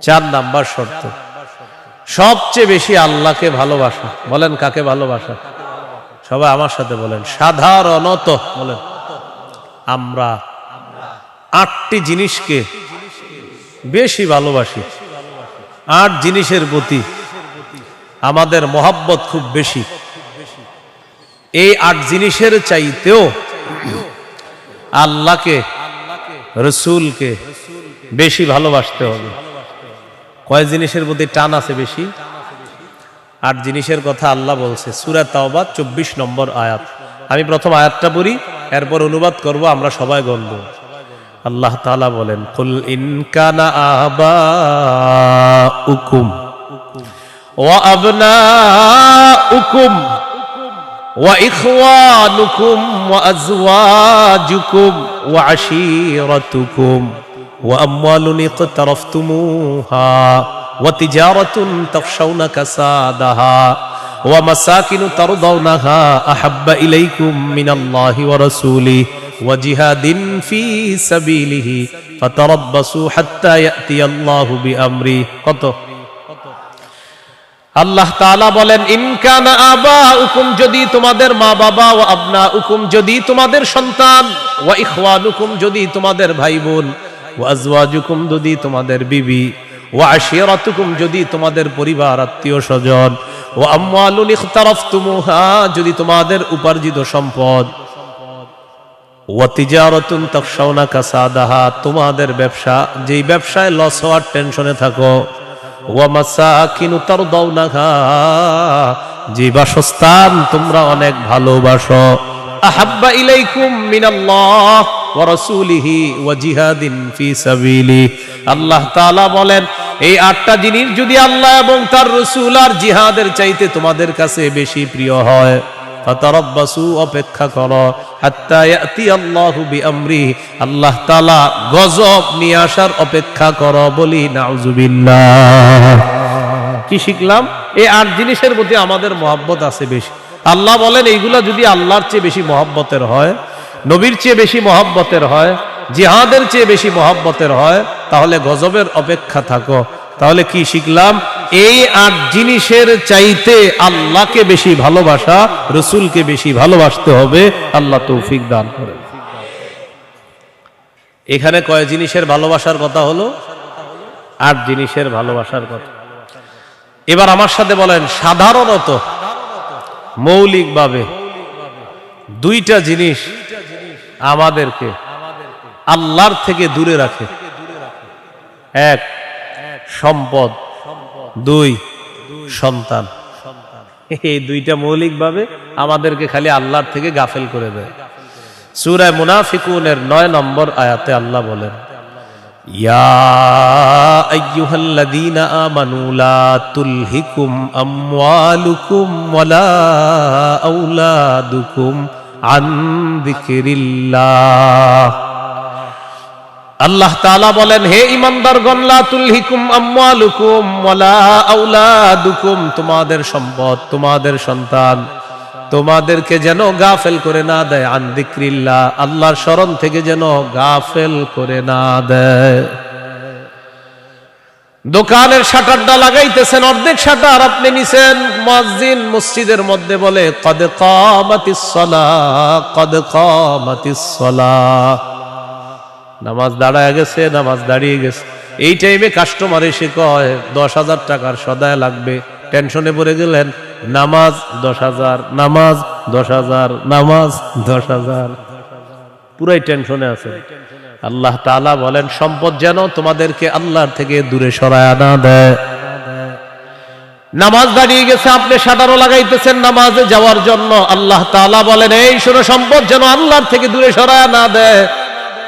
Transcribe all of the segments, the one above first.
4 number শর্ত, সবচেয়ে বেশি আল্লাহকে ভালোবাসা। বলেন কাকে ভালোবাসা? সবাই আমার সাথে বলেন, সাধারণত বলেন। আমরা 8টি জিনিসকে বেশি ভালোবাসি। 8 জিনিসের প্রতি আমাদের মহব্বত খুব বেশি। এই 8 জিনিসের চাইতেও আল্লাহকে, রসুলকে বেশি ভালোবাসতে হবে। কয় জিনিসের প্রতি টান আছে বেশি? 8 জিনিসের কথা আল্লাহ বলছে সূরা তাওবা 24 নম্বর আয়াত। আমি প্রথম আয়াতটা পড়ি, এরপর অনুবাদ করব, আমরা সবাই গণব। আল্লাহ তাআলা বলেন, কুল ইন কানা আবাউকুম ওয়া আবনাউকুম ওয়া ইখওয়ানুকুম ওয়া আজওয়াজুকুম ওয়া আশীরাতুকুম ওয়া আমওয়ালুন ইকতারাফতুমুহা ওয়া তিজারাতুন তাখশাউনা কাসাদাহা ওয়া মাসাকিনু তারদাউনাহা আহাব্বা ইলাইকুম মিনাল্লাহি ওয়া রাসূলিহি ওয়া জিহাদিন ফি সাবিলিহি ফাতারাব্বাসু হাত্তা ইয়াতিয়াল্লাহু বিআমরি। কত? আল্লাহ তাআলা বলেন, ইন কানা আবাউকুম, যদি তোমাদের মা বাবা, ওয়া আবনাউকুম, যদি তোমাদের সন্তান, ওয়া ইখওয়ানুকুম, যদি তোমাদের ভাই বোন, ওয়া আজওয়াজুকুম, যদি তোমাদের বিবি, ওয়া আশীরাতুকুম, যদি তোমাদের পরিবার আত্মীয় স্বজন, ওয়া আমওয়ালুন ইখতারাফতুমুহা, যদি তোমাদের উপার্জিত সম্পদ, ওয়া তিজারাতুন তাখশাউনা কাসাদাহা, তোমাদের ব্যবসা, যেই ব্যবসায় লস হওয়ার টেনশনে থাকো, ওয়া মাসাকিনু তারদাউনাহা, যে বাসস্থান তোমরা অনেক ভালোবাসো, আহাব্বা ইলাইকুম মিনাল্লাহ ওয়া রাসূলিহি ওয়া জিহাদিন ফি সাবিলি। আল্লাহ তাআলা বলেন, এই 8টা জিনিস যদি আল্লাহ এবং তার রাসূল আর জিহাদের চাইতে তোমাদের কাছে বেশি প্রিয় হয়, ফাতারাব্বাসু, অপেক্ষা করো, হাত্তা ইয়াতিয়াল্লাহু বিআমরি, আল্লাহ তাআলা গজব নিয়ে আসার অপেক্ষা করো। বলি নাউযুবিল্লাহ। কি শিখলাম? এই 8 জিনিসের প্রতি আমাদের মহব্বত আছে বেশি। আল্লাহ বলেন, এইগুলা যদি আল্লাহর চেয়ে বেশি মহব্বতের হয়, নবীর চেয়ে বেশি মহব্বতের হয়, জিহাদের চেয়ে বেশি মহব্বতের হয়, তাহলে গজবের অপেক্ষা থাকো। তাহলে কি শিখলাম? এই 8 জিনিসের চাইতে আল্লাহকে বেশি ভালোবাসা, রসুলকে বেশি ভালোবাসতে হবে। আল্লাহ তৌফিক দান করেন। এখানে কয় জিনিসের ভালোবাসার কথা হলো? 8 জিনিসের ভালোবাসার কথা। এবার আমার সাথে বলেন, সাধারণত মৌলিকভাবে 2টা জিনিস আমাদেরকে আল্লাহর থেকে দূরে রাখে। 1 সম্পদ, 2 সন্তান। এই 2টা মৌলিকভাবে আমাদেরকে খালি আল্লাহর থেকে গাফেল করে দেয়। সূরা মুনাফিকুনের 9 নম্বর আয়াতে আল্লাহ বলেন, ইয়া আইয়ুহাল্লাযীনা আমানু লা তুলহিকুম আমওয়ালুকুম ওয়ালা আওলাদুকুম আন যিকরিল্লাহ। আল্লাহ তাআলা বলেন, হে ঈমানদারগণ, লা তুলহিকুম আমওয়ালুকুম ওয়ালা আওলাদুকুম, তোমাদের সম্পদ, তোমাদের সন্তান তোমাদেরকে যেন গাফেল করে না দেয়, আন যিকরিল্লাহ, আল্লাহর স্মরণ থেকে যেন গাফেল করে না দেয়। দোকানের শাটারটা লাগাইতেছেন, অর্ধেক শাটার আপনি নিছেন, মুয়াজ্জিন মসজিদের মধ্যে বলে, কদ কামাতিস সালাহ, কদ কামাতিস সালাহ, নামাজ দাঁড়ায় গেছে, নামাজ দাঁড়িয়ে গেছে। এই টাইমে কাস্টমার এসে কয় 10,000 টাকার সদায় লাগবে। টেনশনে পড়ে গেলেন, নামাজ 10,000, নামাজ 10,000, নামাজ 10,000, পুরাই টেনশনে আছে। আল্লাহ তাআলা বলেন, সম্পদ যেন তোমাদেরকে আল্লাহর থেকে দূরে সরায় না দেয়। নামাজ দাঁড়িয়ে গেছে, আপনি শাটারও লাগাইতেছেন নামাজে যাওয়ার জন্য। আল্লাহ তাআলা বলেন, এই শোনো, সম্পদ যেন আল্লাহর থেকে দূরে সরায় না দেয়।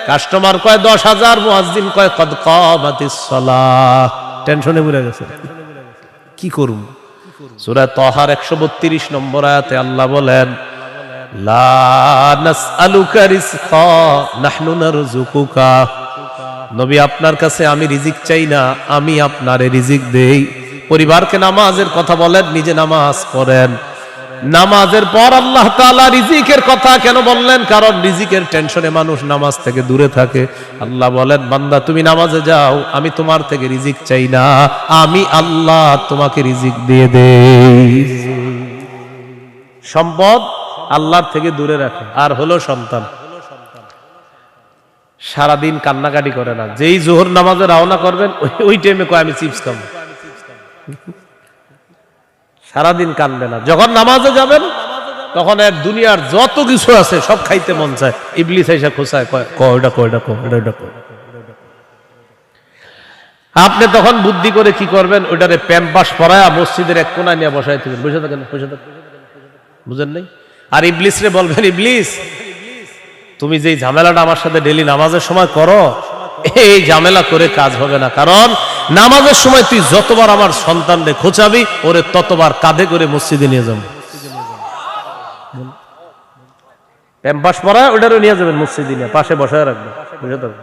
কাস্টমার কয় 10,000, মুয়াজ্জিন কয় কদ কামাতিস সালাহ, টেনশনে পড়ে গেছে, কি করব? সূরা তাহার 132 নম্বর আয়াতে আল্লাহ বলেন, লা নাসআলুকা রিজকা নাহনু নারযুকুকা, নবী আপনার কাছে আমি রিজিক চাই না, আমি আপনারে রিজিক দেই। পরিবারকে নামাজের কথা বলেন, নিজে নামাজ পড়েন। নামাজের পর আল্লাহ তাআলা রিজিকের কথা কেন বললেন? কারণ রিজিকের টেনশনে মানুষ নামাজ থেকে দূরে থাকে। আল্লাহ বলেন, বান্দা তুমি নামাজে যাও, আমি তোমার থেকে রিজিক চাই না, আমি আল্লাহ তোমাকে রিজিক দিয়ে দেই। সম্পদ আল্লাহর থেকে দূরে রাখে। আর হলো সন্তান, সারাদিন কান্নাকাটি করে না, যেই জোহর নামাজে রওনা করবেন ওই টাইমে কয় আমি চিপস খাবো, সারাদিন কানবে না। যখন নামাজে যাবেন তখন এক দুনিয়ার যত কিছু আছে সব খাইতে মন চায়, ইবলিস এসে খোঁচায়, আপনি তখন বুদ্ধি করে কি করবেন? ওইটারে প্যাম্পাস পরায়া মসজিদের এক কোনায় নিয়ে বসাই থাকেন, বসে থাকেন, বুঝেন নাই? আর ইবলিস রে বলবেন, ইবলিস তুমি যে ঝামেলাটা আমার সাথে ডেলি নামাজের সময় করো, এই ঝামেলা করে কাজ হবে না। কারণ নামাজের সময় তুই যতবার আমার সন্তানরে খোঁচাবি, ওরে ততবার কাঁধে করে মসজিদে নিয়ে যাবো। প্যাম্পাস পরা ওটারও নিয়ে যাবেন মসজিদে, নিয়ে পাশে বসায় রাখবেন, বুঝে থাকবে।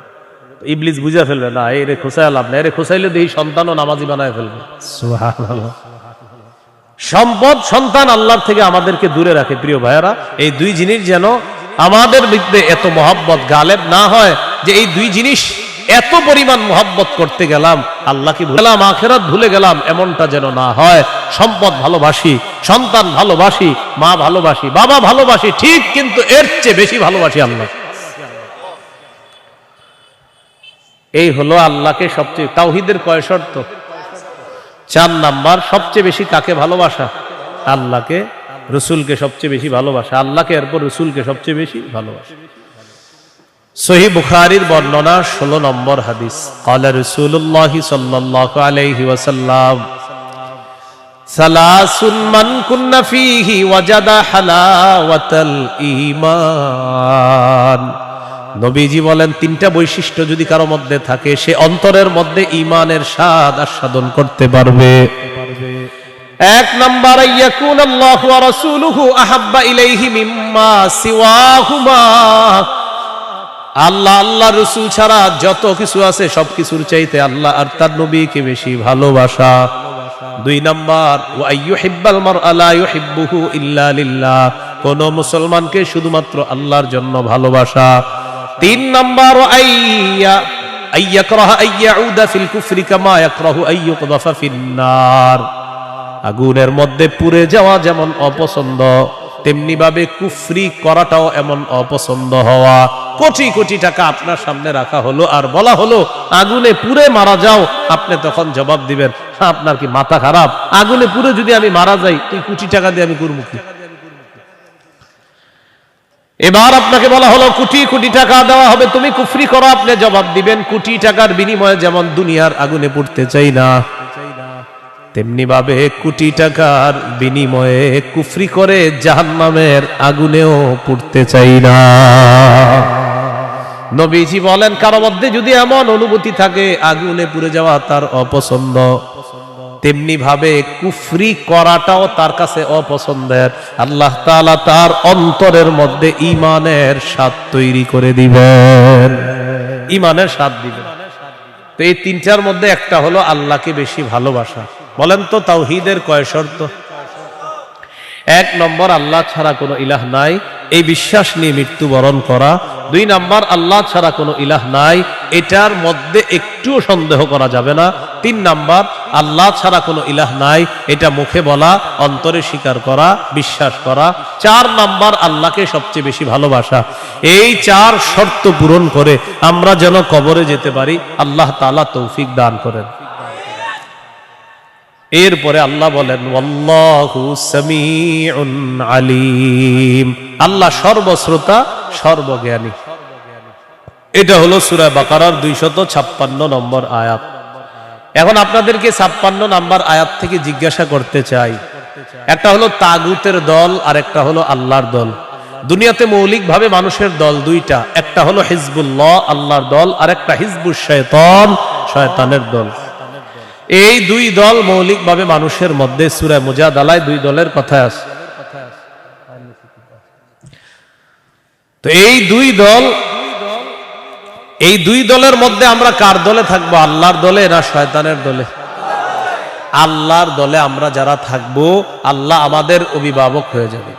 ইবলিস বুঝে ফেলবে, না এরে খোঁচায় লাভ না, এরে খোঁচাইলে দেখি সন্তানও নামাজি বানায় ফেলবে। সুবহানাল্লাহ। সম্পদ, সন্তান আল্লাহর থেকে আমাদেরকে দূরে রাখে। প্রিয় ভাইয়েরা, এই দুই জিনিস যেন আমাদের মধ্যে এত মহব্বত গালেব না হয় যে এই দুই জিনিস এত পরিমাণ মহব্বত করতে গেলাম আল্লাহকে ভুলে গেলাম, আখিরাত ভুলে গেলাম, এমনটা যেন না হয়। সম্পদ ভালোবাসি, সন্তান ভালোবাসি, মা ভালোবাসি, বাবা ভালোবাসি, ঠিক, কিন্তু এর চেয়ে বেশি ভালোবাসি আল্লাহ। এই হলো আল্লাহকে সবচেয়ে, তাওহীদের কয় শর্ত? 4 নাম্বার। সবচেয়ে বেশি কাকে ভালোবাসা? আল্লাহকে, রসুলকে সবচেয়ে বেশি ভালোবাসা, আল্লাহকে, এরপর রসুলকে সবচেয়ে বেশি ভালোবাসা। সহিহ বুখারীর বর্ণনা 16 নম্বর হাদিস। ক্বালা রাসূলুল্লাহ সাল্লাল্লাহু আলাইহি ওয়াসাল্লাম, সালাসুন মান কুন্না ফীহি ওয়াজাদা হালাওয়াতাল ঈমান। নবীজি বলেন, 3টা বৈশিষ্ট্য যদি কারো মধ্যে থাকে, সে অন্তরের মধ্যে ঈমানের স্বাদ আস্বাদন করতে পারবে। 1 নাম্বার, ইয়াকুন আল্লাহু ওয়া রাসূলুহু আহাব্বা ইলাইহি মিম্মা সিওয়াহুমা। আল্লাহ, আল্লাহ রসুল ছাড়া যত কিছু আছে সবকিছুর চাইতে আল্লাহ আর তার নবীকে বেশি ভালোবাসা। 2 নাম্বার, ওয়া আইয়ুহিব্বাল মারআ লা ইউহিব্বুহু ইল্লা লিল্লাহ। কোন মুসলমানকে শুধুমাত্র আল্লাহর জন্য ভালোবাসা। 3 নাম্বার, আইয়াকরাহা আইয়াউদা ফিল কুফরি কামা ইয়াকরাহু আইয়ুকযাফা ফিন্নার। আগুনের মধ্যে পুড়ে যাওয়া যেমন অপছন্দ, তেমনি ভাবে কুফরি করাটাও এমন অপছন্দ হওয়া। কোটি কোটি টাকা আপনার সামনে রাখা হলো আর বলা হলো আগুনে পুড়ে মারা যাও, আপনি তখন জবাব দিবেন, আপনার কি মাথা খারাপ? আগুনে পুড়ে যদি আমি মারা যাই, তুই কোটি টাকা দিয়ে আমি করবো কি? এবার আপনাকে বলা হলো কোটি কোটি টাকা দেওয়া হবে, তুমি কুফরি করো, আপনি জবাব দিবেন, কোটি টাকার বিনিময়ে যেমন দুনিয়ার আগুনে পুড়তে চাই না, তেমনি ভাবে কোটি টাকার বিনিময়ে কুফরি করে জাহান্নামের আগুনেও পুড়তে চাই না। নবীজি বলেন, কারো মধ্যে যদি এমন অনুভূতি থাকে আগুনে পুড়ে যাওয়া তার অপছন্দ, তেমনি ভাবে কুফরি করাটাও তার কাছে অপছন্দের, আল্লাহ তাআলা তার অন্তরের মধ্যে ঈমানের স্বাদ তৈরি করে দিবেন, ঈমানের স্বাদ দিবেন। তো এই 3টার মধ্যে একটা হলো আল্লাহকে বেশি ভালোবাসা। বলেন তো তাওহীদের কয় শর্ত? 1 নম্বর, আল্লাহ ছাড়া কোনো ইলাহ নাই, এই বিশ্বাস নিয়ে মৃত্যুবরণ করা। 2 নাম্বার, আল্লাহ ছাড়া কোনো ইলাহ নাই, এটার মধ্যে একটুও সন্দেহ করা যাবে না। 3 নাম্বার, আল্লাহ ছাড়া কোনো ইলাহ নাই, এটা মুখে বলা, অন্তরে স্বীকার করা, বিশ্বাস করা। 4 নাম্বার, আল্লাহকে সবচেয়ে বেশি ভালোবাসা। এই 4 শর্ত পূরণ করে আমরা যেন কবরে যেতে পারি, আল্লাহ তাআলা তৌফিক দান করেন। এরপরে আল্লাহ বলেন, ওয়াল্লাহু সামিউন আলিম, আল্লাহ সর্বশ্রোতা, সর্বজ্ঞানী। এটা হলো সূরা বাকারার 256 নম্বর আয়াত। এখন আপনাদেরকে 56 নম্বর আয়াত থেকে জিজ্ঞাসা করতে চাই, একটা হলো তাগুতের দল আর একটা হলো আল্লাহর দল। দুনিয়াতে মৌলিকভাবে মানুষের দল 2টা, একটা হলো হিজবুল্লাহ, আল্লাহর দল, আর একটা হিজবুশ শয়তান, শয়তানের দল। এই 2 দল মৌলিকভাবে মানুষের মধ্যে সূরা মুজাদালায় 2 দলের কথা আছে। তো এই 2 দলের মধ্যে আমরা কার দলে থাকবো? আল্লাহর দলে না শয়তানের দলে? আল্লাহর দলে আমরা যারা থাকবো আল্লাহ আমাদের অভিভাবক হয়ে যাবে।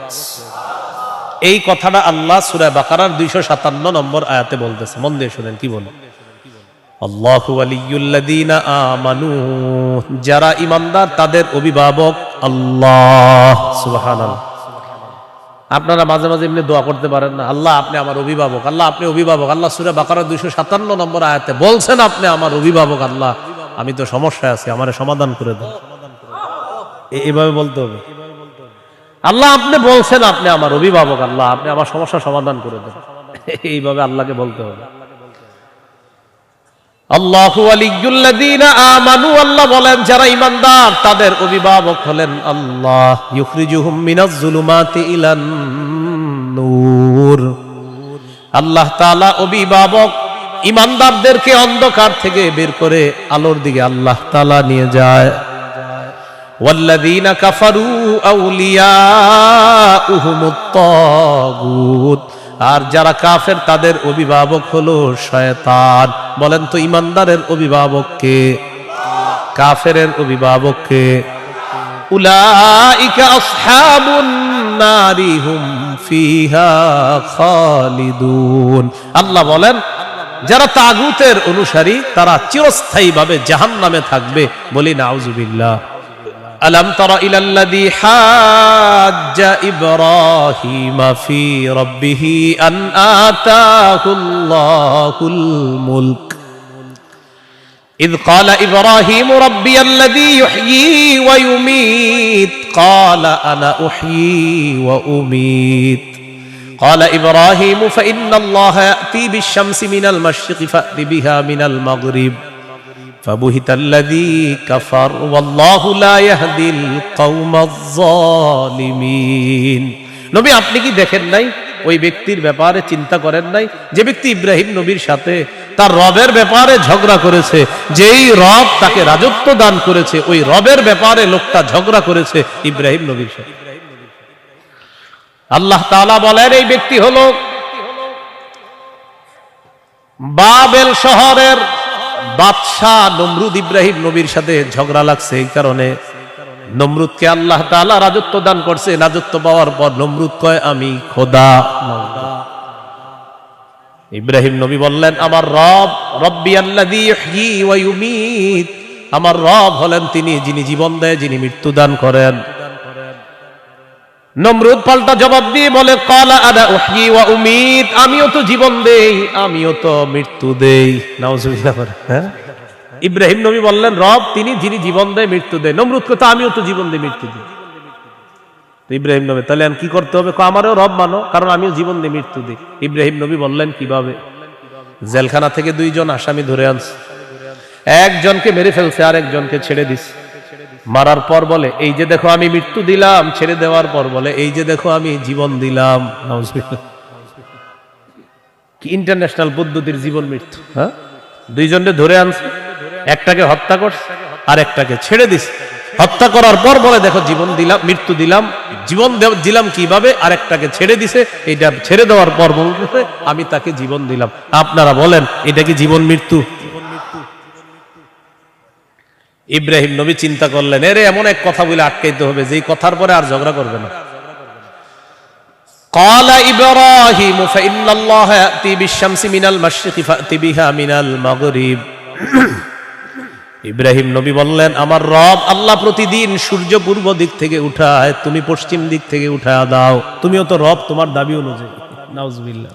এই কথাটা আল্লাহ সূরা বাকারার 257 নম্বর আয়াতে বলতেছে। মন দিয়ে শুনেন কি বলে, আল্লাহু ওয়ালিয়ুল্লাযীনা আমানু, যারা ঈমানদার তাদের অভিভাবক আল্লাহ। সুবহানাল্লাহ। আপনারা মাঝে মাঝে এমনি দোয়া করতে পারেন না, আল্লাহ আপনি আমার অভিভাবক, আল্লাহ আপনি অভিভাবক। আল্লাহ সূরা বাকারা 257 নম্বর আয়াতে বলছেন আপনি আমার অভিভাবক। আল্লাহ আমি তো সমস্যায় আছি, আমারে সমাধান করে দেন। এইভাবে বলতে হবে, আল্লাহ আপনি বলছেন আপনি আমার অভিভাবক, আল্লাহ আপনি আমার সমস্যা সমাধান করে দেন। এইভাবে আল্লাহকে বলতে হবে। আল্লাহু ওয়ালিয়ুল্লাযীনা আমানু, আল্লাহ বলেন যারা ঈমানদার তাদের অভিভাবক হলেন আল্লাহ। ইউখরিজুহুম মিনাজ যুলুমাতি ইলান নূর, আল্লাহ তাআলা অভিভাবক ঈমানদারদেরকে অন্ধকার থেকে বের করে আলোর দিকে আল্লাহ তাআলা নিয়ে যায়। ওয়াল্লাযীনা কাফারু আউলিয়াউহুমুত তাগুত, আর যারা কাফের তাদের অভিভাবক হলো শয়তান। বলেন তো ঈমানদারের অভিভাবক কে? কাফেরের অভিভাবক কে? উলাইকা আসহাবুন নারি হুম ফিহা খালিদুন। আল্লাহ বলেন যারা তাগুতের অনুসারী তারা চিরস্থায়ীভাবে জাহান্নামে থাকবে। বলি নাউযুবিল্লাহ। আলাম তারা ইলাল্লাযী হাজ্জা ইব্রাহিমা ফি রাব্বিহি আন আতাহুল্লাহুল মুলক إذ قال إبراهيم ربي الذي يحيي ويميت قال أنا أحيي وأميت قال إبراهيم فإن الله يأتي بالشمس من المشرق فأت بها من المغرب فبهت الذي كفر والله لا يهدي القوم الظالمين। নবী আপনি কি দেখেন নাই, ওই ব্যক্তির ব্যাপারে চিন্তা করেন নাই যে ব্যক্তি ইব্রাহিম নবীর সাথে তার রবের ব্যাপারে ঝগড়া করেছে, যেই রব তাকে রাজত্ব দান করেছে ওই রবের ব্যাপারে লোকটা ঝগড়া করেছে ইব্রাহিম নবীর সাথে। আল্লাহ তাআলা বলেন এই ব্যক্তি হলো বাবেল শহরের বাদশাহ নমরুদ। ইব্রাহিম নবীর সাথে ঝগড়া লাগছে, এই কারণে নমরুদকে আল্লাহ তাআলা রাজত্ব দান করছে। রাজত্ব পাওয়ার পর নমরুদ কয় আমি খোদা। ইব্রাহিম নবী বললেন আমার রব রব্বি আল্লাযী ইহয়ী ওয়া ইউমীত, আমার রব হলেন তিনি যিনি জীবন দেয় যিনি মৃত্যু দান করেন। নমরুদ পাল্টা জবাব দিয়ে বলে ক্বালা আনা উহয়ী ওয়া উমীত, আমিও তো জীবন দেই আমিও তো মৃত্যু দেই। নাউযুবিল্লাহ। হ্যাঁ, ইব্রাহিম নবী বললেন রব তিনি যিনি জীবন দেয় মৃত্যু দেয়। নমরুদ কথা আমিও তো জীবন দেই মৃত্যু দিই। ইব্রাহিম নবী তাহলে কি করতে হবে? আমারও রব মানো, কারণ আমিও জীবন দিই মৃত্যু দিই। ইব্রাহিম নবী বললেন কিভাবে? জেলখানা থেকে দুইজন আসামি ধরে আনছে, একজনকে মেরে ফেলছে আর একজনকে ছেড়ে দিছে। মারার পর বলে এই যে দেখো আমি মৃত্যু দিলাম, ছেড়ে দেওয়ার পর বলে এই যে দেখো আমি জীবন দিলাম। কি ইন্টারন্যাশনাল পদ্ধতির জীবন মৃত্যু! হ্যাঁ, দুইজনকে ধরে আনছে, একটাকে হত্যা করছে আর একটাকে ছেড়ে দিছে। হত্যা করার পর বলে দেখো জীবন দিলাম মৃত্যু দিলাম, জীবন দিলাম কিভাবে? আর একটাকে ছেড়ে দিছে, এটা ছেড়ে দেওয়ার পর বলতেছে আমি তাকে জীবন দিলাম। আপনারা বলেন এটা কি জীবন মৃত্যু? ইব্রাহিম নবী চিন্তা করলেন এরে এমন এক কথা বলে আটকাইতে হবে যেই কথার পরে আর ঝগড়া করবে না। قال إبراهيم فإن الله يأتي بالشمس من المشرق فأت بها من المغرب। ইব্রাহিম নবী বললেন আমার রব আল্লাহ প্রতিদিন সূর্য পূর্ব দিক থেকে উঠায়, তুমি পশ্চিম দিক থেকে উঠায় দাও। তুমিও তো রব, তোমার দাবি অনুযায়ী। নাউযুবিল্লাহ।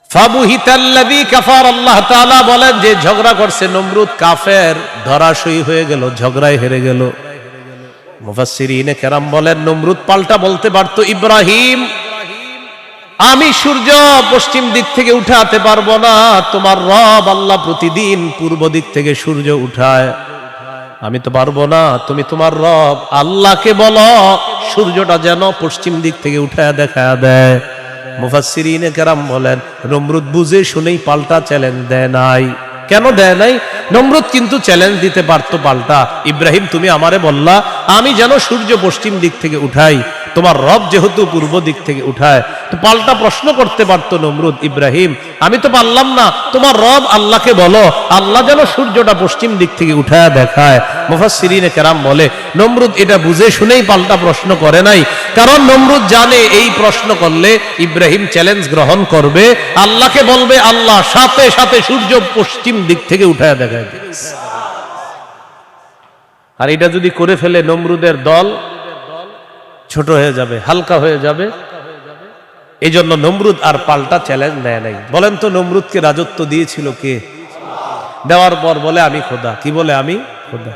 ফাবুহিতাল্লাযী কাফার, আল্লাহ তাআলা বলেন যে ঝগড়া করছে নমরুদ কাফের, ধরাশয়ী হয়ে গেল, ঝগড়ায় হেরে গেল। মুফাসসিরিনে কেরাম বলেন নমরুদ পাল্টা বলতে পারতো ইব্রাহিম আমি সূর্য পশ্চিম দিক থেকে উঠাতে পারবো না, তোমার রব আল্লাহ প্রতিদিন পূর্ব দিক থেকে সূর্য উঠায়, আমি তো পারবো না। তুমি তোমার রব আল্লাহকে বলো সূর্যটা যেন পশ্চিম দিক থেকে উঠায় দেখা দেয়। মুফাসসিরিনে কেরাম বলেন নমরুদ বুঝে শুনেই পাল্টা চ্যালেঞ্জ দেয় নাই। কেন দেয় নাই? নমরুদ কিন্তু চ্যালেঞ্জ দিতে পারতো পাল্টা, ইব্রাহিম তুমি আমারে বললা আমি যেন সূর্য পশ্চিম দিক থেকে উঠাই, তোমার রব যেহেতু পূর্ব দিক থেকে উঠায়, তো পাল্টা প্রশ্ন করতে পারতো নমরুদ, ইব্রাহিম আমি তো পারলাম না, তোমার রব আল্লাহকে বলো আল্লাহ যেন সূর্যটা পশ্চিম দিক থেকে উঠায় দেখায়। মুফাসসিরিনে কেরাম বলে নমরুদ এটা বুঝে শুনেই পাল্টা প্রশ্ন করে নাই, কারণ নমরুদ জানে এই প্রশ্ন করলে ইব্রাহিম চ্যালেঞ্জ গ্রহণ করবে, আল্লাহকে বলবে আল্লাহ সাথে সাথে সূর্য পশ্চিম দিক থেকে উঠায় দেখায়। আর এটা যদি করে ফেলে নমরুদের দল ছোট হয়ে যাবে, হালকা হয়ে যাবে। এই জন্য নমরুদ আর পাল্টা চ্যালেঞ্জ নেয় নাই। বলেন তো নমরুদকে রাজত্ব দিয়েছিল কে? দেওয়ার পর বলে আমি খোদা। কি বলে? আমি খোদা।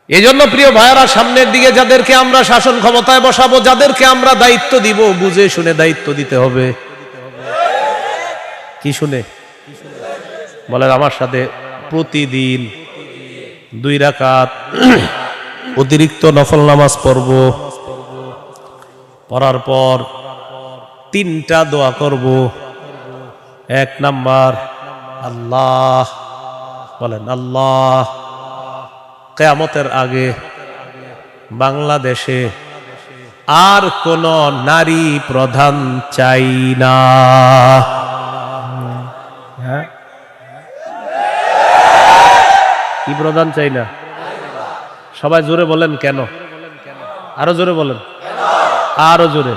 এই জন্য প্রিয় ভাইয়েরা, সামনের দিকে যাদেরকে আমরা শাসন ক্ষমতায় বসাবো, যাদেরকে আমরা দায়িত্ব দিব, বুঝে শুনে দায়িত্ব দিতে হবে। কি শুনে? বলেন আমার সাথে, প্রতিদিন 2 রাকাত অতিরিক্ত নফল নামাজ পড়ব, পড়ার পর 3টা দোয়া করব। 1 নাম্বার, আল্লাহ, বলেন আল্লাহ, কিয়ামতের আগে বাংলাদেশে আর কোন নারী প্রধান চাই না। হ্যাঁ, কি প্রধান চাই না? সবাই জোরে বলেন কেন? আরো জোরে বলেন, আরো জোরে,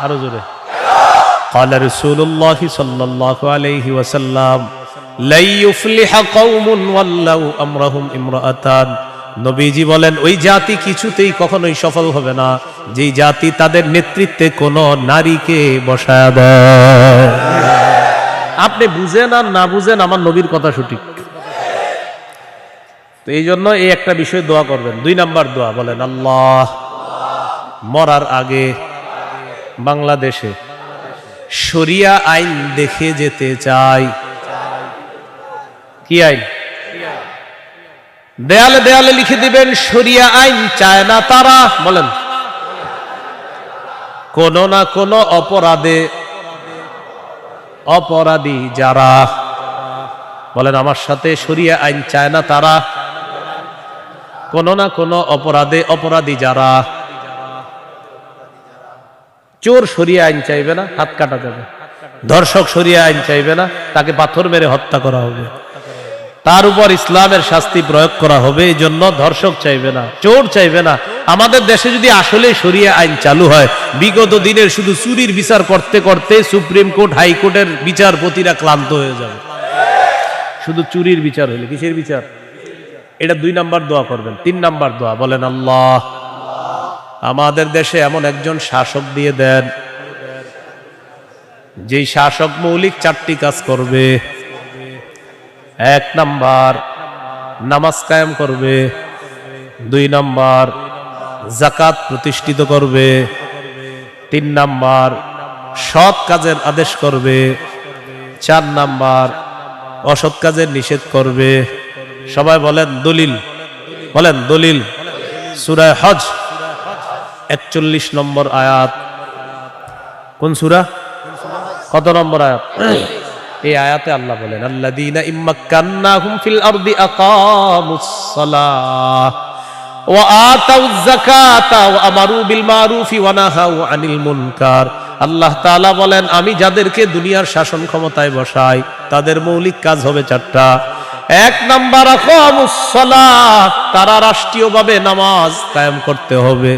আরো জোরে। قال رسول الله صلى الله عليه وسلم لا يفلح قوم ولوا امرهم امرأتان। নবীজি বলেন ওই জাতি কিছুতেই কখনোই সফল হবে না যেই জাতি তাদের নেতৃত্বে কোন নারীকে বসায় দেয়। আপনি বুঝেন আর না বুঝেন, আমার নবীর কথা সঠিক। তো এই জন্য এই একটা বিষয় দোয়া করবেন। 2 নাম্বার দোয়া, বলেন আল্লাহ, মরার আগে বাংলাদেশে শরিয়া আইন দেখে যেতে চাই। কি আইন? দেয়ালে দেয়ালে লিখে দিবেন শরিয়া আইন চায় না তারা। বলেন কোন না কোন অপরাধী যারা, বলেন আমার সাথে, শরিয়া আইন চায় না তারা, কোন না কোন অপরাধী যারা। চোর শরিয়া আইন চাইবে না, হাত কাটা যাবে। ধর্ষক শরিয়া আইন চাইবে না, তাকে পাথর মেরে হত্যা করা হবে, তার উপর ইসলামের শাস্তি প্রয়োগ করা হবে। এই জন্য ধর্ষক চাইবে না, চোর চাইবে না। আমাদের দেশে যদি আসলে শরিয়া আইন চালু হয়, বিগত দিনের শুধু চুরির বিচার করতে করতে সুপ্রিম কোর্ট, হাইকোর্টের বিচারপতিরা ক্লান্ত হয়ে যাবে। শুধু চুরির বিচার হইলে, কিসের বিচার? এটা 2 নাম্বার দোয়া করবেন। 3 নাম্বার দোয়া, বলেন আল্লাহ, আমাদের দেশে এমন একজন শাসক দিয়ে দেন যেই শাসক মৌলিক 4টি কাজ করবে। 1 নাম্বার, নামাজ কায়েম করবে। 2 নাম্বার, যাকাত প্রতিষ্ঠিত করবে। 3 নাম্বার, সৎ কাজের আদেশ করবে। 4 নাম্বার, অসৎ কাজের নিষেধ করবে। সবাই বলেন দলিল, বলেন দলিল। সূরা হজ 41 নম্বর আয়াত। কোন সূরা? কত নম্বর আয়াত? এই আয়াতে আল্লাহ বলেন আল্লাযীনা ইম্মাক্কান্নাহুম ফিল আরদি আকামুস সালাহ ওয়া আতাউয যাকাতা ওয়া আমারু বিল মারুফি ওয়া নাহাউ আনিল মুনকার। আল্লাহ তাআলা বলেন আমি যাদেরকে দুনিয়ার শাসন ক্ষমতায় বসাই তাদের মৌলিক কাজ হবে 4টা। 1 নাম্বার, আকামুস সালাহ, তারা রাষ্ট্রীয়ভাবে নামাজ কায়েম করতে হবে।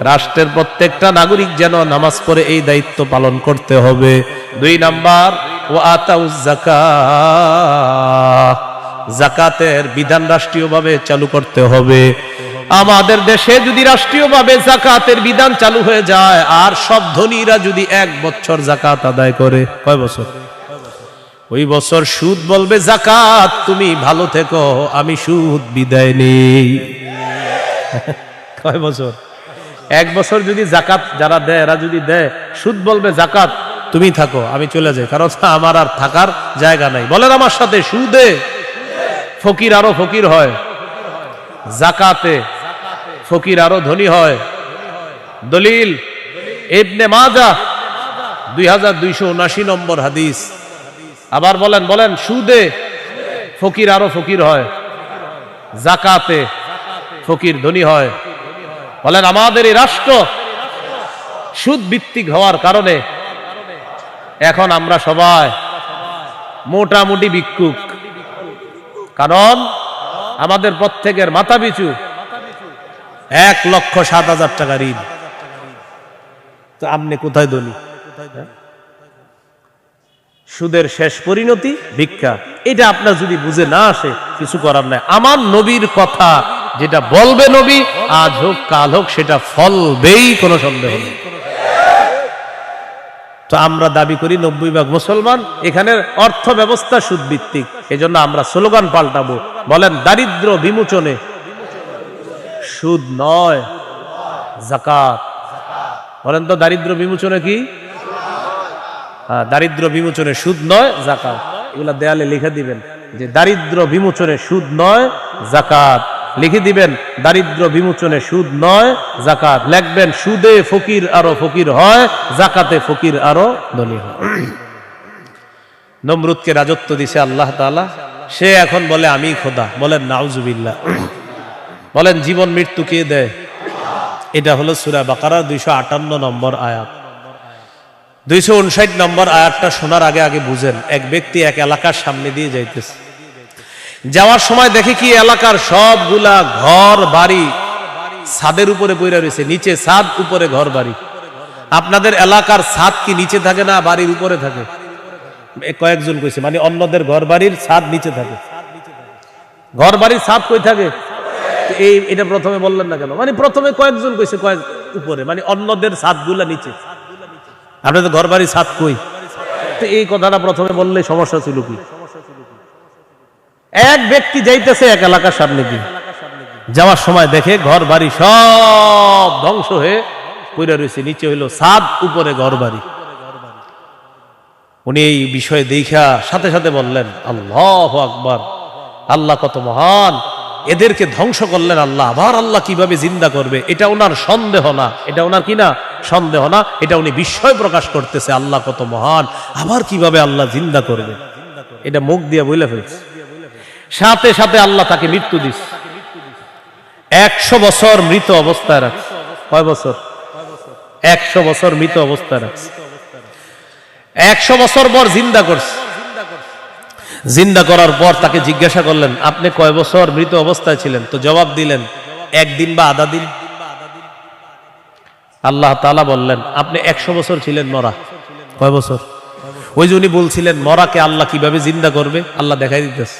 রাষ্ট্রের প্রত্যেকটা নাগরিক যেন নামাজ পড়ে, এই দায়িত্ব পালন করতে হবে। 2 নাম্বার, ওয়া আতাউয যাকাত, যাকাতের বিধান রাষ্ট্রীয়ভাবে চালু করতে হবে। আমাদের দেশে যদি রাষ্ট্রীয়ভাবে যাকাতের বিধান চালু হয়ে যায় আর সব ধনীরা যদি 1 বছর যাকাত আদায় করে, কয় বছর? ওই বছর সুদ বলবে যাকাত তুমি ভালো থেকো, আমি সুদ বিদায় নেই। কয় বছর? 1 বছর যদি যাকাত যারা দেয়, এরা যদি দেয়, সুদ বলবে যাকাত তুমি থাকো, আমি চলে যাই, কারণ আমার আর থাকার জায়গা নাই। বলেন আমার সাথে, সুদে ফকির আরো ফকির হয়, যাকাতে ফকির আরো ধনী হয়। দলিল ইবনে মাজাহ 2279 নম্বর হাদিস। আবার বলেন, বলেন, সুদে ফকির আরো ফকির হয়, যাকাতে ফকির ধনী হয়। বলেন আমাদের এই রাষ্ট্র সুদ ভিত্তিক হওয়ার কারণে এখন আমরা সবাই মোটামুটি ভিক্ষুক। কারণ আমাদের প্রত্যেকের মাথা পিছু 1,07,000 টাকা ঋণ। তো আপনি কোথায় ধনী? সুদের শেষ পরিণতি ভিক্ষা। এটা আপনার যদি বুঝে না আসে কিছু করার নাই। আমার নবীর কথা যেটা বলবে নবী, আজ হোক কাল হোক সেটা ফলবেই, কোনো সন্দেহ নেই। তো আমরা দাবি করি 90% মুসলমান, এখানের অর্থ ব্যবস্থা সুদ ভিত্তিক। এজন্য আমরা স্লোগান পাল্টাবো, বলেন দারিদ্র বিমোচনে সুদ নয় যাকাত। বলেন তো দারিদ্র বিমোচনে কি? দারিদ্র বিমোচনে সুদ নয় যাকাত। এগুলা দেয়ালে লিখে দিবেন যে দারিদ্র বিমোচনে সুদ নয় যাকাত। লিখে দিবেন দারিদ্র বিমোচনে সুদ নয় যাকাত। লিখবেন সুদে ফকির আরো ফকির হয়, যাকাতে ফকির আরো ধনী হয়। নমরুদকে রাজত্ব দিছে আল্লাহ তাআলা, সে এখন বলে আমি খোদা। বলেন নাউজুবিল্লাহ। বলেন জীবন মৃত্যু কে দেয়? এটা হলো সূরা বাকারা 258 নম্বর আয়াত। 259 নম্বর আয়াতটা শোনার আগে আগে বুঝেন। এক ব্যক্তি এক এলাকার সামনে দিয়ে যাইতেছে, যাওয়ার সময় দেখে কি এলাকার সবগুলা ঘর বাড়ি ছাদের উপরে পড়ে রয়েছে, নিচে ছাদ উপরে ঘর বাড়ি। আপনাদের এলাকার ছাদ কি নিচে থাকে না বাড়ির উপরে থাকে? কয়েকজন কইছে মানে অন্যদের ঘর বাড়ির ছাদ নিচে থাকে। ঘর বাড়ির ছাদ কই থাকে? এটা প্রথমে বললেন না কেন? মানে প্রথমে কয়েকজন কইছে কয়েক উপরে, মানে অন্যদের ছাদগুলা নিচে। আপনাদের ঘর বাড়ির ছাদ কই? তো এই কথাটা প্রথমে বললে সমস্যা ছিল কি? এক ব্যক্তি যাইতেছে এক এলাকার সামনে দিয়ে, যাওয়ার সময় দেখে ঘর বাড়ি সব ধ্বংস হয়ে পড়ে রয়েছে, নিচে হইল ছাদ উপরে ঘর বাড়ি। উনি এই বিষয়ে দেখা সাথে সাথে বললেন আল্লাহু আকবার, আল্লাহ কত মহান, এদেরকে ধ্বংস করলেন আল্লাহ, আবার আল্লাহ কিভাবে জিন্দা করবে এটা ওনার সন্দেহ না। এটা ওনার কি না? সন্দেহ না। এটা উনি বিস্ময় প্রকাশ করতেছে, আল্লাহ কত মহান, আবার কিভাবে আল্লাহ জিন্দা করবে, এটা মুখ দিয়ে বলে ফেলছে। সাথে সাথে আল্লাহ তাকে মৃত্যু দিচ্ছে। 100 বছর মৃত অবস্থায় রাখছে। কয় বছর? 100 বছর মৃত অবস্থায় রাখছে। 100 বছর পর জিন্দা করছে। জিন্দা করার পর তাকে জিজ্ঞাসা করলেন আপনি কয় বছর মৃত অবস্থায় ছিলেন? তো জবাব দিলেন 1 দিন বা আধা দিন। আল্লাহ তাআলা বললেন আপনি 100 বছর ছিলেন মরা। কয় বছর? ওই যে উনি বলছিলেন মরাকে আল্লাহ কিভাবে জিন্দা করবে, আল্লাহ দেখাই দিতেছে।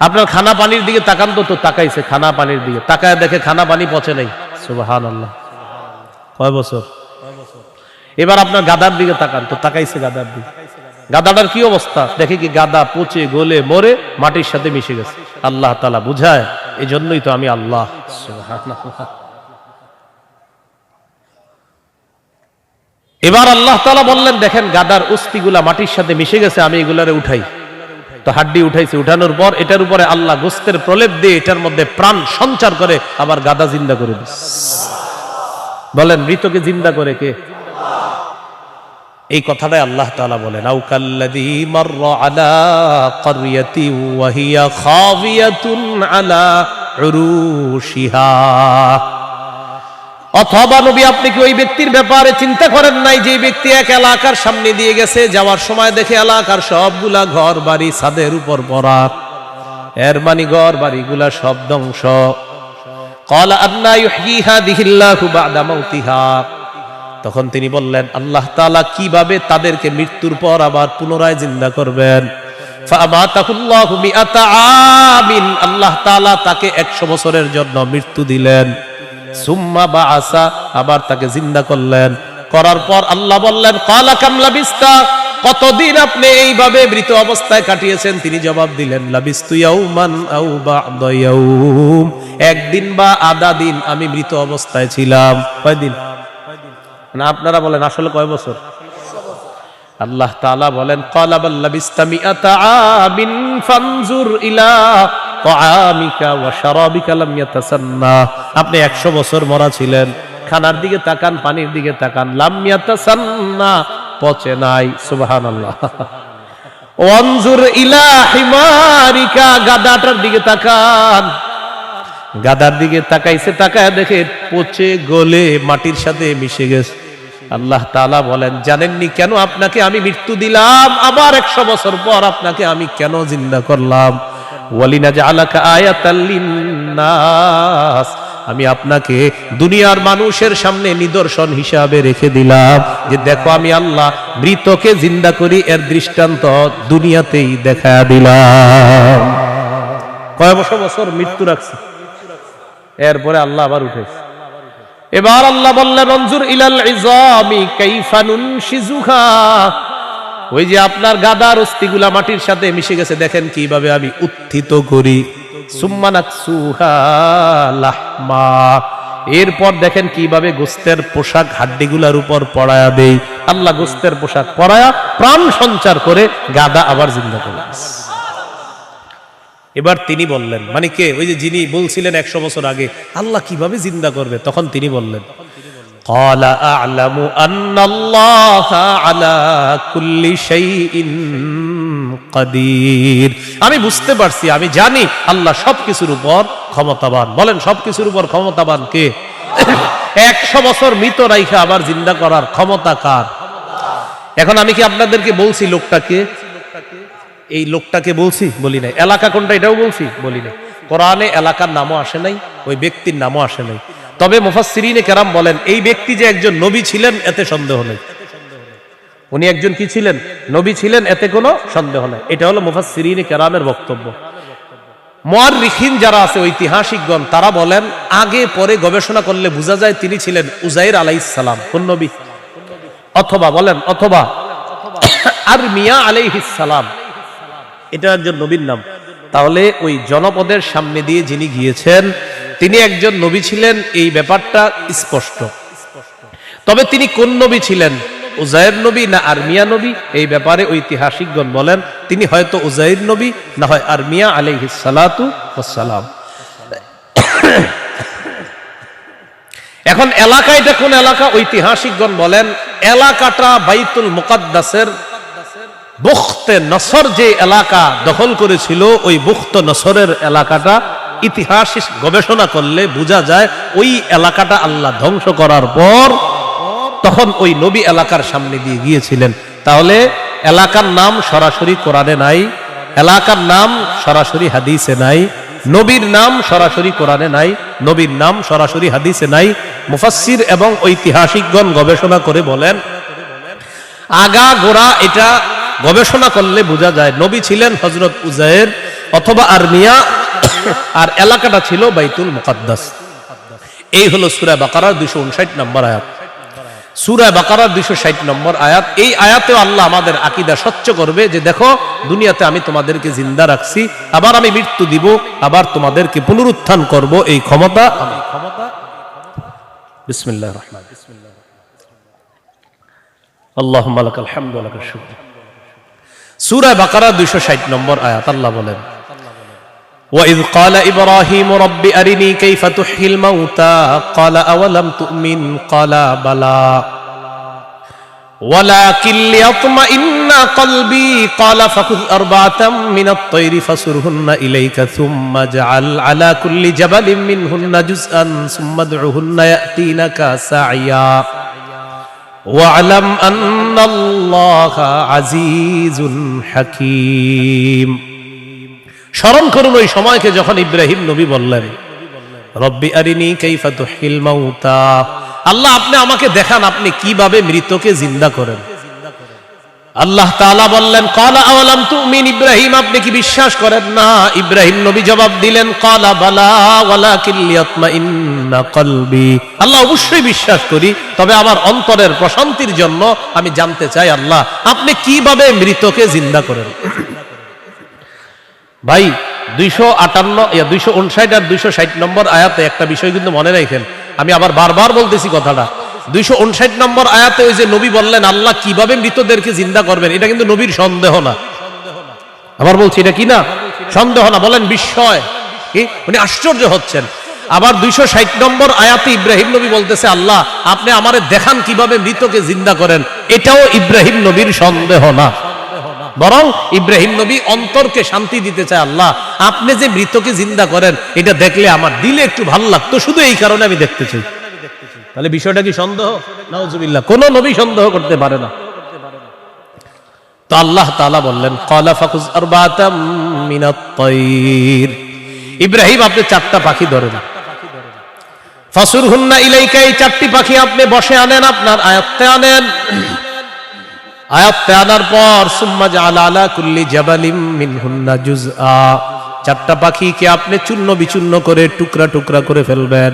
আপনার খানা পানির দিকে তাকান তো তাকাইছে খানা পানির দিকে, তাকায় দেখে খানা পানি পচে নাই। সুবহানাল্লাহ। কয় বছর? এবার আপনার গাদার দিকে তাকান তো তাকাইছে গাদার দিকে, গাদাটার কি অবস্থা দেখে কি গাদা পচে গলে মরে মাটির সাথে মিশে গেছে। আল্লাহ তাআলা বুঝায় এই জন্যই তো আমি আল্লাহ। সুবহানাল্লাহ। এবার আল্লাহ তাআলা বললেন দেখেন গাদার অস্থিগুলা মাটির সাথে মিশে গেছে, আমি এগুলারে উঠাই। তো হাড্ডি উঠাইছে, উঠানোর পর এটার উপরে আল্লাহ গোস্তের প্রলেপ দিয়ে এটার মধ্যে প্রাণ সঞ্চার করে আবার গাদা জিন্দা করে দিচ্ছে। বলেন মৃতকে জিন্দা করে কে? এই কথাটাই আল্লাহ তাআলা বলেন আও কাল্লাযী মাররা আলা ক্বরিয়াতি ওয়া হিয়া খাবিয়াতুন আলা উরুশিহা। অথবা নবী আপনি কি ওই ব্যক্তির ব্যাপারে চিন্তা করেন নাই যে ব্যক্তি এক এলাকার সামনে দিয়ে গেছে, যাওয়ার সময় দেখে এলাকার সবগুলা ঘর বাড়ি ছাদের উপর পড়া, এর মানে ঘর বাড়িগুলা সব ধ্বংস। ক্বালা আন্না ইউহয়ী হাযিহিল্লাহু বা'দা মাউতিহা। তখন তিনি বললেন আল্লাহ তাআলা কিভাবে তাদেরকে মৃত্যুর পর আবার পুনরায় জিন্দা করবেন। ফাআমাতাহুল্লাহু মিআতা আমিন। আল্লাহ তাআলা তাকে 100 বছরের জন্য মৃত্যু দিলেন। সুম্মা বাআসা, আবার তাকে জিন্দা করলেন। করার পর আল্লাহ বললেন ক্বালা কাম লাবিস্তা, কতদিন আপনি এইভাবে মৃত অবস্থায় কাটিয়েছেন? তিনি জবাব দিলেন লাবিস্তু ইয়াওমান আও বা'দা ইয়াওম, একদিন বা আধা দিন আমি মৃত অবস্থায় ছিলাম। কয়দিন? না আপনারা বলেন আসলে কয় বছর? আল্লাহ তাআলা বলেন ক্বালা বাল লাবিস্তা মিআতা আমিন ফানজুর ইলা তাআমিকা ওয়া শারাবিকা লাম ইয়াতাসান্না। আপনি 100 বছর মরা ছিলেন, খানার দিকে তাকান, পানির দিকে তাকান, লাম ইয়াতাসান্না, পচে নাই। সুবহানাল্লাহ। ওয়ানজুর ইলা হিমারিকা, গাদাটার দিকে তাকান, গাদার দিকে তাকাইছে, তাকায় দেখে পচে গলে মাটির সাথে মিশে গেছে। আল্লাহ তাআলা বলেন, জানেননি কেন আপনাকে আমি মৃত্যু দিলাম, আবার 100 বছর পর আপনাকে আমি কেন জিন্দা করলাম? ওয়ালিনাজআলাকা আয়াতাল লিন্নাস, আমি আপনাকে দুনিয়ার মানুষের সামনে নিদর্শন হিসাবে রেখে দিলাম যে দেখো আমি আল্লাহ মৃতকে জিন্দা করি, এর দৃষ্টান্ত দুনিয়াতেই দেখা দিলাম। কয় বছর মৃত্যু রাখছে, এরপরে আল্লাহ আবার উঠেছে। এবার আল্লাহ বললেন, অনজুর ইলাল ইজামি কাইফা নুনশিজুহা, ওই যে আপনার গাদার অস্থিগুলা মাটির সাথে মিশে গেছে, দেখেন কিভাবে আমি উত্থিত করি। সুম্মা নাকসুহা লাহমা, এরপর দেখেন কিভাবে গোস্তের পোশাক হাড্ডিগুলার উপর পড়ায়া দেই। আল্লাহ গোস্তের পোশাক পড়ায়া প্রাণ সঞ্চার করে গাদা আবার জিন্দা করলেন। এবার তিনি বললেন, মানে কে? ওই যে যিনি বলছিলেন 100 বছর আগে আল্লাহ কিভাবে জিন্দা করবে, তখন তিনি বললেন, ক্বালা আ'লামু আন্নাল্লাহা আলা কুল্লি শাইইন কাদির, আমি বুঝতে পারছি, আমি জানি আল্লাহ সবকিছুর উপর ক্ষমতাবান। বলেন সবকিছুর উপর ক্ষমতাবান কে? 100 বছর মৃত রাইখা আবার জিন্দা করার ক্ষমতা কার? এখন আমি কি আপনাদেরকে বলছি লোকটাকে? এই লোকটাকে বলছি? বলি নাই। এলাকা কোনটা এটাও বলছি? বলি নাই। কোরআনে এলাকার নামও আসে নাই, ওই ব্যক্তির নামও আসে নাই। তবে মুফাসসিরিনে কেরাম বলেন এই ব্যক্তি যে একজন নবী ছিলেন এতে সন্দেহ নেই। উনি একজন কি ছিলেন? নবী ছিলেন, এতে কোনো সন্দেহ নেই। এটা হলো মুফাসসিরিনে কেরামের বক্তব্য। মুআররিখিন যারা আছে, ঐতিহাসিকগণ, তারা বলেন আগে পরে গবেষণা করলে বোঝা যায় তিনি ছিলেন উযাইর আলাইহিস সালাম। কোন নবী? অথবা বলেন, অথবা আরমিয়া আলাইহিস সালাম, এটা একজন নবীর নাম। তাহলে ওই জনপদের সামনে দিয়ে যিনি গিয়েছেন তিনি একজন নবী ছিলেন, এই ব্যাপারটা স্পষ্ট। তবে তিনি কোন নবী ছিলেন, উযাইর নবী না আরমিয়া নবী, এই ব্যাপারে ঐতিহাসিকগণ বলেন তিনি হয়তো উযাইর নবী, না হয় আরমিয়া আলাইহিস সালাতু ওয়াস সালাম। এখন এলাকা, এটা কোন এলাকা? ঐতিহাসিকগণ বলেন এলাকাটা বাইতুল মুকাদ্দাসের বুখতে নসর যে এলাকা দখল করেছিল, ওই বুখতে নসরের এলাকাটা ইতিহাস গবেষণা করলে বোঝা যায় ওই এলাকাটা আল্লাহ ধ্বংস করার পর তখন ওই নবী এলাকার সামনে দিয়ে গিয়েছিলেন। তাহলে এলাকার নাম সরাসরি কোরআনে নাই, এলাকার নাম সরাসরি হাদিসে নাই, নবীর নাম সরাসরি কোরআনে নাই, নবীর নাম সরাসরি হাদিসে নাই। মুফাসসির এবং ঐতিহাসিকগণ গবেষণা করে বলেন আগা গোড়া এটা গবেষণা করলে বোঝা যায় নবী ছিলেন হযরত উযাইর অথবা আরমিয়া, আর এলাকাটা ছিল বাইতুল মুকাদ্দাস। এই হলো সূরা বাকারার 259 নম্বর আয়াত। সূরা বাকারার 260 নম্বর আয়াত। এই আয়াতেও আল্লাহ আমাদের আকীদা স্বচ্ছ করবে যে দেখো দুনিয়াতে আমি তোমাদেরকে জিন্দা রাখছি, আবার আমি মৃত্যু দিব, আবার তোমাদেরকে পুনরুত্থান করব, এই ক্ষমতা আমি। বিসমিল্লাহির রহমানির রহিম। আল্লাহুম্মা লাকাল হামদু ওয়া লাকাশ শুকর। সূরা বাকারা 260 নম্বর আয়াত। আল্লাহ বলেন وَإِذْ قَالَ إِبْرَاهِيمُ رَبِّ أَرِنِي كَيْفَ تُحْيِي الْمَوْتَى قَالَ أَوَلَمْ تُؤْمِنْ قَالَ بَلَى وَلَكِنْ لِيَطْمَئِنَّ قَلْبِي قَالَ فَخُذْ أَرْبَعَةً مِنَ الطَّيْرِ فَصُرْهُنَّ إِلَيْكَ ثُمَّ اجْعَلْ عَلَى كُلِّ جَبَلٍ مِنْهُنَّ جُزْءًا ثُمَّ ادْعُهُنَّ يَأْتِينَكَ سَعْيًا وَاعْلَمْ أَنَّ اللَّهَ عَزِيزٌ حَكِيمٌ। স্মরণ করুন ওই সময়কে যখন ইব্রাহিম নবী বললেন রব্বি আরিনি কাইফা তুহিল মাউতা, আল্লাহ আপনি আমাকে দেখান আপনি কিভাবে মৃতকে জিন্দা করেন। আল্লাহ তাআলা বললেন ক্বালা আওয়ালাম তুমিন, ইব্রাহিম আপনি কি বিশ্বাস করেন না? ইব্রাহিম নবী জবাব দিলেন ক্বালা বালা ওয়ালাকিন লিয়াতমাইন্না কলবি, আল্লাহ অবশ্যই বিশ্বাস করি, তবে আমার অন্তরের প্রশান্তির জন্য আমি জানতে চাই আল্লাহ আপনি কিভাবে মৃতকে জিন্দা করেন। ভাই 259 আর 260 নম্বর আয়াতে একটা বিষয় কিন্তু মনে রাখেন, আমি আবার বারবার বলতেছি কথাটা। 259 নম্বর আয়াতে ওই যে নবী বললেন আল্লাহ কিভাবে মৃতদেরকে জিন্দা করবেন, এটা কিন্তু নবীর সন্দেহ না। আবার বলছি এটা কি না? সন্দেহ না, বলেন বিস্ময়, কি উনি আশ্চর্য হচ্ছেন। আবার 260 নম্বর আয়াতে ইব্রাহিম নবী বলতেছে আল্লাহ আপনি আমারে দেখান কিভাবে মৃতকে জিন্দা করেন, এটাও ইব্রাহিম নবীর সন্দেহ না। বরং ইব্রাহিম নবী অন্তরকে শান্তি দিতে চায়, আল্লাহ আপনি যে মৃতকে জিন্দা করেন এটা দেখলে আমার দিলে একটু ভালো লাগতো, শুধু এই কারণে আমি দেখতে চাই। তাহলে বিষয়টা কি সন্দেহ? নাউজুবিল্লাহ, কোন নবী সন্দেহ করতে পারে না। তো আল্লাহ তাআলা বললেন ক্বালা ফাকুজ আরবাতাম মিনাত তায়র, ইব্রাহিম আপনি 4টা পাখি ধরেন, ফাসুরহুন্না ইলাইকা, এই 4টি পাখি আপনি বসে আনেন, আপনার আয়ত্তে আনেন। আয়ত্তে আনার পর সুম্মা জাআলা আলা কুল্লি জাবালিম মিনহুন্না জুজআ, 4টা পাখিকে আপনি চূর্ণ বিচূর্ণ করে টুকরা টুকরা করে ফেলবেন।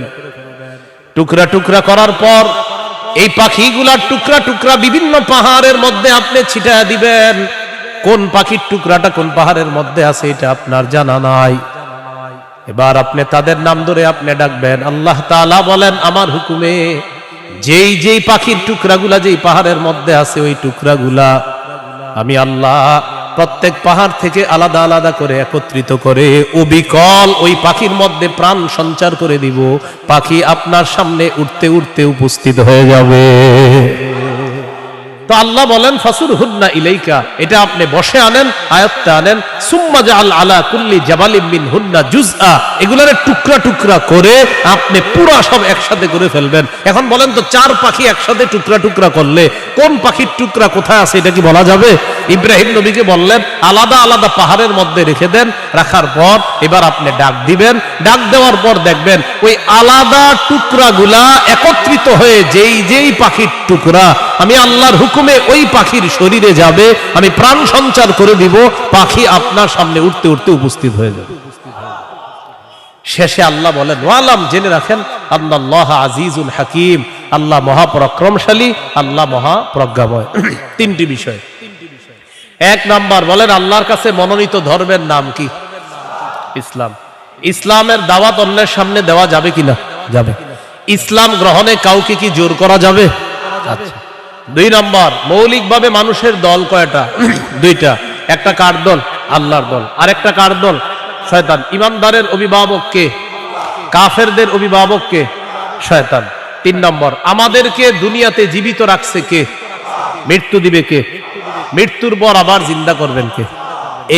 টুকরা টুকরা করার পর এই পাখিগুলার টুকরা টুকরা বিভিন্ন পাহাড়ের মধ্যে আপনি ছিটায় দিবেন। কোন পাখির টুকরাটা কোন পাহাড়ের মধ্যে আছে এটা আপনার জানা নাই। এবার আপনি তাদের নাম ধরে আপনি ডাকবেন। আল্লাহ তাআলা বলেন আমার হুকুমে যেই যেই পাখির টুকরাগুলা যেই পাহাড়ের মধ্যে আছে ওই টুকরাগুলা আমি আল্লাহ প্রত্যেক পাহাড় থেকে আলাদা আলাদা করে একত্রিত করে অবিকল ওই পাখির মধ্যে প্রাণ সঞ্চার করে দিব। পাখি আপনার সামনে উঠতে উঠতে উপস্থিত হয়ে যাবে। তো আল্লাহ বলেন ফাসুরহুন্না ইলাইকা, এটা আপনি বসে আনেন, আয়াতটা আনেন। সুম্মা জাআল আলা কুল্লি জাবালিম মিনহুন্না জুজআ, এগুলোর টুকরা টুকরা করে আপনি পুরো সব একসাথে করে ফেলবেন। এখন বলেন তো 4 পাখি একসাথে টুকরা টুকরা করলে কোন পাখির টুকরা কোথায় আছে এটা কি বলা যাবে? ইব্রাহিম নবীকে বললেন আলাদা আলাদা পাহাড়ের মধ্যে রেখে দেন। রাখার পর এবার আপনি ডাক দিবেন। ডাক দেওয়ার পর দেখবেন ওই আলাদা টুকরাগুলা একত্রিত হয়ে যেই যেই পাখির টুকরা আমি আল্লাহর হুকুমে ওই পাখির শরীরে যাবে, আমি প্রাণ সঞ্চার করে দিব, পাখি আপনার সামনে উঠতে উঠতে উপস্থিত হয়ে যাবে। শেষে আল্লাহ বলেন ওয়ালাম, জেনে রাখেন আল্লাহ আজিজুল হাকিম, আল্লাহ মহাপরাক্রমশালী, আল্লাহ মহাপ্রজ্ঞাময়। 3টি বিষয়। 1 নাম্বার বলেন আল্লাহর কাছে মনোনীত ধর্মের নাম কি? ইসলাম। ইসলামের দাওয়াত অন্যের সামনে দেওয়া যাবে কিনা? যাবে। ইসলাম গ্রহণে কাউকে কি জোর করা যাবে? আচ্ছা। 2 নম্বর, মৌলিকভাবে মানুষের দল কয়টা? 2টা। একটা কার দল? আল্লাহর দল। আর একটা কার দল? শয়তান। ইমানদারের অভিভাবক কে? কাফেরদের অভিভাবক কে? শয়তান। 3 নম্বর, আমাদেরকে দুনিয়াতে জীবিত রাখছে কে? মৃত্যু দিবে কে? মৃত্যুর পর আবার জিন্দা করবেন কে?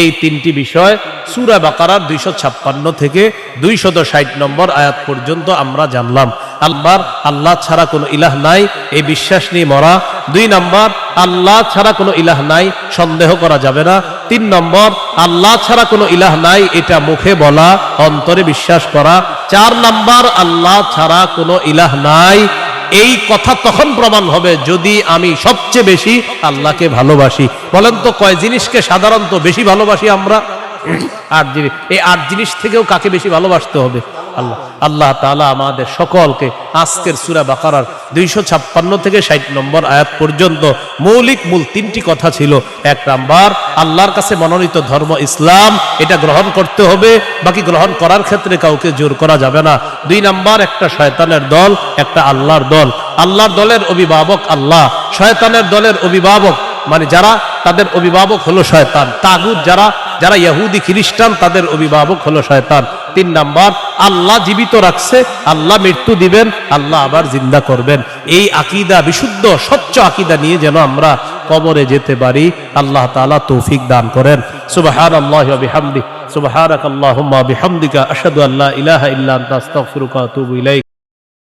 এই 3টি বিষয় সূরা বাকারার 256 থেকে 260 নম্বর আয়াত পর্যন্ত আমরা জানলাম। আল্লাহ ছাড়া কোনো ইলাহ নাই এই বিশ্বাস নিয়ে মরা। 2 নম্বর, আল্লাহ ছাড়া কোনো ইলাহ নাই সন্দেহ করা যাবে না। 3 নম্বর, আল্লাহ ছাড়া কোনো ইলাহ নাই এটা মুখে বলা, অন্তরে বিশ্বাস করা। 4 নম্বর, আল্লাহ ছাড়া কোনো ইলাহ নাই এই কথা তখন প্রমাণ হবে যদি আমি সবচেয়ে বেশি আল্লাহকে ভালোবাসি। বলেন তো কয় জিনিসকে সাধারণত বেশি ভালোবাসি আমরা? 8 জিনিস। এই 8 জিনিস থেকেও কাকে বেশি ভালোবাসতে হবে? আল্লাহ। আল্লাহ তাআলা আমাদের সকলকে আজকের সূরা বাকারার 256 থেকে 60 নম্বর আয়াত পর্যন্ত মূল 3টি কথা ছিল। 1 নাম্বার, আল্লাহর কাছে মনোনীত ধর্ম ইসলাম, এটা গ্রহণ করতে হবে, বাকি গ্রহণ করার ক্ষেত্রে কাউকে জোর করা যাবে না। 2 নাম্বার, একটা শয়তানের দল, একটা আল্লাহর দল। আল্লাহর দলের অভিভাবক আল্লাহ, শয়তানের দলের অভিভাবক মানে যারা তাদের অভিভাবক হলো শয়তান। তাগুত যারা ইহুদি খ্রিস্টান তাদের অভিভাবক হলো শয়তান। 3 নাম্বার, আল্লাহ জীবিত রাখছে, আল্লাহ মৃত্যু দিবেন, আল্লাহ আবার জিন্দা করবেন। এই আকীদা, বিশুদ্ধ স্বচ্ছ আকীদা নিয়ে যেন আমরা কবরে যেতে পারি, আল্লাহ তাআলা তৌফিক দান করেন। সুবহানাল্লাহি ওয়া বিহামদিহি, সুবহানাকাল্লাহুম্মা ওয়া বিহামদিকা, আশহাদু আল্লা ইলাহা ইল্লা আনতা, আস্তাগফিরুকা ওয়া আতুবু ইলাইক।